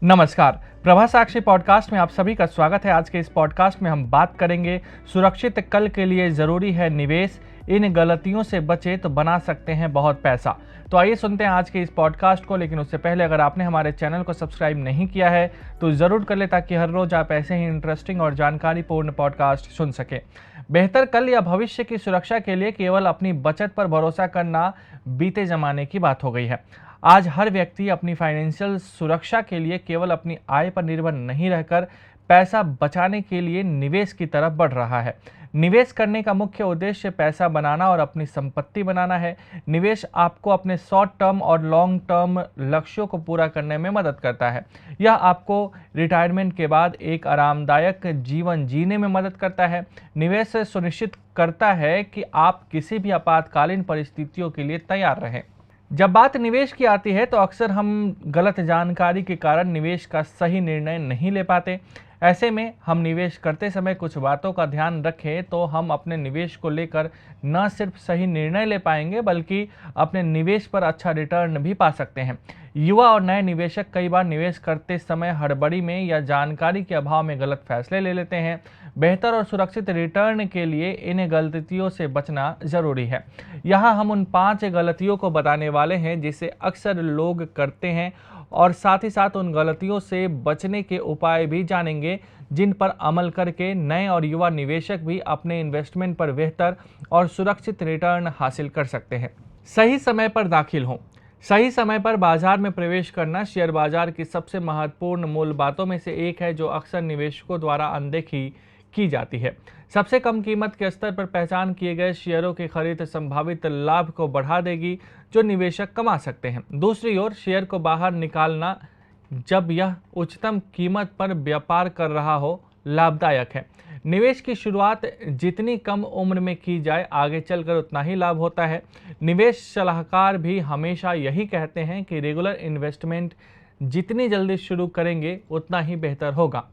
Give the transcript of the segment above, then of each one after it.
नमस्कार। प्रभा साक्षी पॉडकास्ट में आप सभी का स्वागत है। आज के इस पॉडकास्ट में हम बात करेंगे सुरक्षित कल के लिए ज़रूरी है निवेश, इन गलतियों से बचे तो बना सकते हैं बहुत पैसा। तो आइए सुनते हैं आज के इस पॉडकास्ट को। लेकिन उससे पहले अगर आपने हमारे चैनल को सब्सक्राइब नहीं किया है तो ज़रूर कर ले, ताकि हर रोज़ आप ऐसे ही इंटरेस्टिंग और जानकारीपूर्ण पॉडकास्ट सुन सकें। बेहतर कल या भविष्य की सुरक्षा के लिए केवल अपनी बचत पर भरोसा करना बीते ज़माने की बात हो गई है। आज हर व्यक्ति अपनी फाइनेंशियल सुरक्षा के लिए केवल अपनी आय पर निर्भर नहीं रहकर पैसा बचाने के लिए निवेश की तरफ बढ़ रहा है। निवेश करने का मुख्य उद्देश्य पैसा बनाना और अपनी संपत्ति बनाना है। निवेश आपको अपने शॉर्ट टर्म और लॉन्ग टर्म लक्ष्यों को पूरा करने में मदद करता है। यह आपको रिटायरमेंट के बाद एक आरामदायक जीवन जीने में मदद करता है। निवेश सुनिश्चित करता है कि आप किसी भी आपातकालीन परिस्थितियों के लिए तैयार रहें। जब बात निवेश की आती है तो अक्सर हम गलत जानकारी के कारण निवेश का सही निर्णय नहीं ले पाते। ऐसे में हम निवेश करते समय कुछ बातों का ध्यान रखें तो हम अपने निवेश को लेकर न सिर्फ सही निर्णय ले पाएंगे बल्कि अपने निवेश पर अच्छा रिटर्न भी पा सकते हैं। युवा और नए निवेशक कई बार निवेश करते समय हड़बड़ी में या जानकारी के अभाव में गलत फैसले ले लेते हैं। बेहतर और सुरक्षित रिटर्न के लिए इन गलतियों से बचना जरूरी है। यहाँ हम उन 5 गलतियों को बताने वाले हैं जिसे अक्सर लोग करते हैं, और साथ ही साथ उन गलतियों से बचने के उपाय भी जानेंगे जिन पर अमल करके नए और युवा निवेशक भी अपने इन्वेस्टमेंट पर बेहतर और सुरक्षित रिटर्न हासिल कर सकते हैं। सही समय पर दाखिल हों। सही समय पर बाजार में प्रवेश करना शेयर बाजार की सबसे महत्वपूर्ण मूल बातों में से एक है, जो अक्सर निवेशकों द्वारा अनदेखी की जाती है। सबसे कम कीमत के स्तर पर पहचान किए गए शेयरों की खरीद संभावित लाभ को बढ़ा देगी जो निवेशक कमा सकते हैं। दूसरी ओर शेयर को बाहर निकालना जब यह उच्चतम कीमत पर व्यापार कर रहा हो लाभदायक है। निवेश की शुरुआत जितनी कम उम्र में की जाए आगे चलकर उतना ही लाभ होता है। निवेश सलाहकार भी हमेशा यही कहते हैं कि रेगुलर इन्वेस्टमेंट जितनी जल्दी शुरू करेंगे उतना ही बेहतर होगा।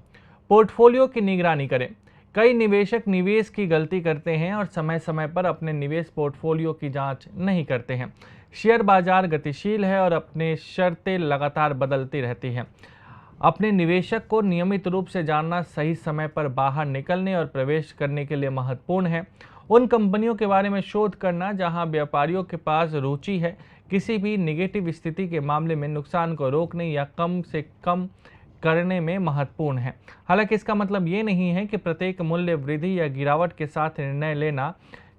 पोर्टफोलियो की निगरानी करें। कई निवेशक निवेश की गलती करते हैं और समय समय पर अपने निवेश पोर्टफोलियो की जांच नहीं करते हैं। शेयर बाजार गतिशील है और अपने शर्तें लगातार बदलती रहती हैं। अपने निवेशक को नियमित रूप से जानना सही समय पर बाहर निकलने और प्रवेश करने के लिए महत्वपूर्ण है। उन कंपनियों के बारे में शोध करना जहां व्यापारियों के पास रुचि है किसी भी नेगेटिव स्थिति के मामले में नुकसान को रोकने या कम से कम करने में महत्वपूर्ण है। हालांकि इसका मतलब ये नहीं है कि प्रत्येक मूल्य वृद्धि या गिरावट के साथ निर्णय लेना,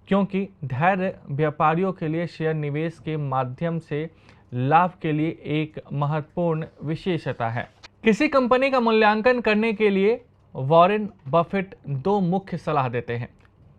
क्योंकि धैर्य व्यापारियों के लिए शेयर निवेश के माध्यम से लाभ के लिए एक महत्वपूर्ण विशेषता है। किसी कंपनी का मूल्यांकन करने के लिए वॉरेन बफेट 2 मुख्य सलाह देते हैं।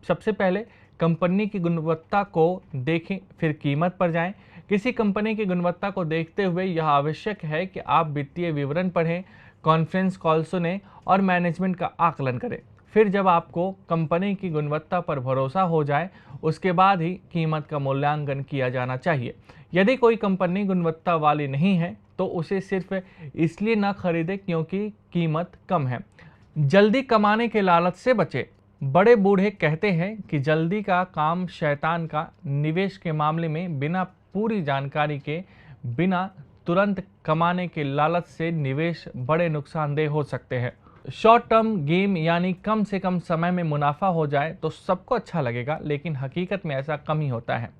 सबसे पहले कंपनी की गुणवत्ता को देखें, फिर कीमत पर जाएं। किसी कंपनी की गुणवत्ता को देखते हुए यह आवश्यक है कि आप वित्तीय विवरण पढ़ें, कॉन्फ्रेंस कॉल सुने और मैनेजमेंट का आकलन करें। फिर जब आपको कंपनी की गुणवत्ता पर भरोसा हो जाए उसके बाद ही कीमत का मूल्यांकन किया जाना चाहिए। यदि कोई कंपनी गुणवत्ता वाली नहीं है तो उसे सिर्फ इसलिए न खरीदें क्योंकि कीमत कम है। जल्दी कमाने के लालच से बचें। बड़े बूढ़े कहते हैं कि जल्दी का काम शैतान का। निवेश के मामले में बिना पूरी जानकारी के, बिना तुरंत कमाने के लालच से निवेश बड़े नुकसानदेह हो सकते हैं। शॉर्ट टर्म गेम यानी कम से कम समय में मुनाफा हो जाए तो सबको अच्छा लगेगा, लेकिन हकीकत में ऐसा कम ही होता है।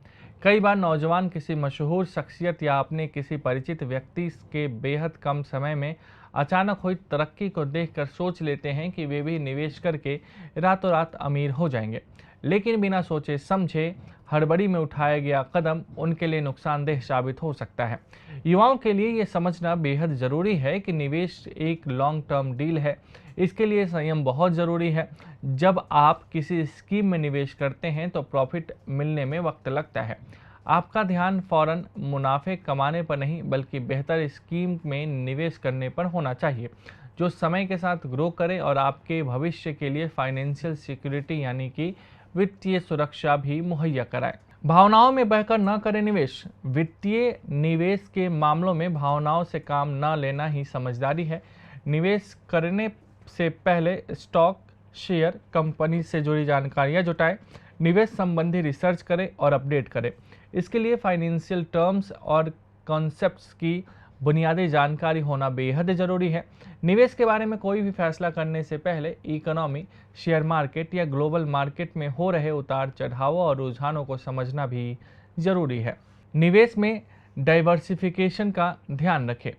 कई बार नौजवान किसी मशहूर शख्सियत या अपने किसी परिचित व्यक्ति के बेहद कम समय में अचानक हुई तरक्की को देखकर सोच लेते हैं कि वे भी निवेश करके रातों रात अमीर हो जाएंगे, लेकिन बिना सोचे समझे हड़बड़ी में उठाया गया कदम उनके लिए नुकसानदेह साबित हो सकता है। युवाओं के लिए ये समझना बेहद ज़रूरी है कि निवेश एक लॉन्ग टर्म डील है। इसके लिए संयम बहुत ज़रूरी है। जब आप किसी स्कीम में निवेश करते हैं तो प्रॉफिट मिलने में वक्त लगता है। आपका ध्यान फौरन मुनाफे कमाने पर नहीं बल्कि बेहतर स्कीम में निवेश करने पर होना चाहिए जो समय के साथ ग्रो करे और आपके भविष्य के लिए फाइनेंशियल सिक्योरिटी यानी कि वित्तीय सुरक्षा भी मुहैया कराए। भावनाओं में बहकर न करें निवेश। वित्तीय निवेश के मामलों में भावनाओं से काम न लेना ही समझदारी है। निवेश करने से पहले स्टॉक, शेयर, कंपनी से जुड़ी जानकारियां जुटाएं, निवेश संबंधी रिसर्च करें और अपडेट करें। इसके लिए फाइनेंशियल टर्म्स और कॉन्सेप्ट्स की बुनियादी जानकारी होना बेहद ज़रूरी है। निवेश के बारे में कोई भी फैसला करने से पहले इकोनॉमी, शेयर मार्केट या ग्लोबल मार्केट में हो रहे उतार चढ़ावों और रुझानों को समझना भी ज़रूरी है। निवेश में डाइवर्सिफिकेशन का ध्यान रखें।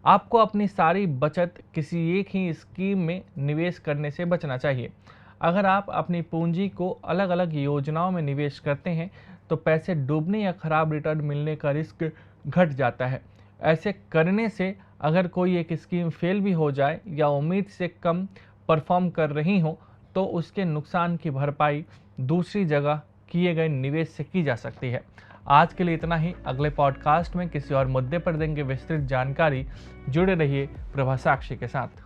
आपको अपनी सारी बचत किसी एक ही स्कीम में निवेश करने से बचना चाहिए। अगर आप अपनी पूंजी को अलग अलग योजनाओं में निवेश करते हैं तो पैसे डूबने या खराब रिटर्न मिलने का रिस्क घट जाता है। ऐसे करने से अगर कोई एक स्कीम फेल भी हो जाए या उम्मीद से कम परफॉर्म कर रही हो तो उसके नुकसान की भरपाई दूसरी जगह किए गए निवेश से की जा सकती है। आज के लिए इतना ही। अगले पॉडकास्ट में किसी और मुद्दे पर देंगे विस्तृत जानकारी। जुड़े रहिए प्रभा साक्षी के साथ।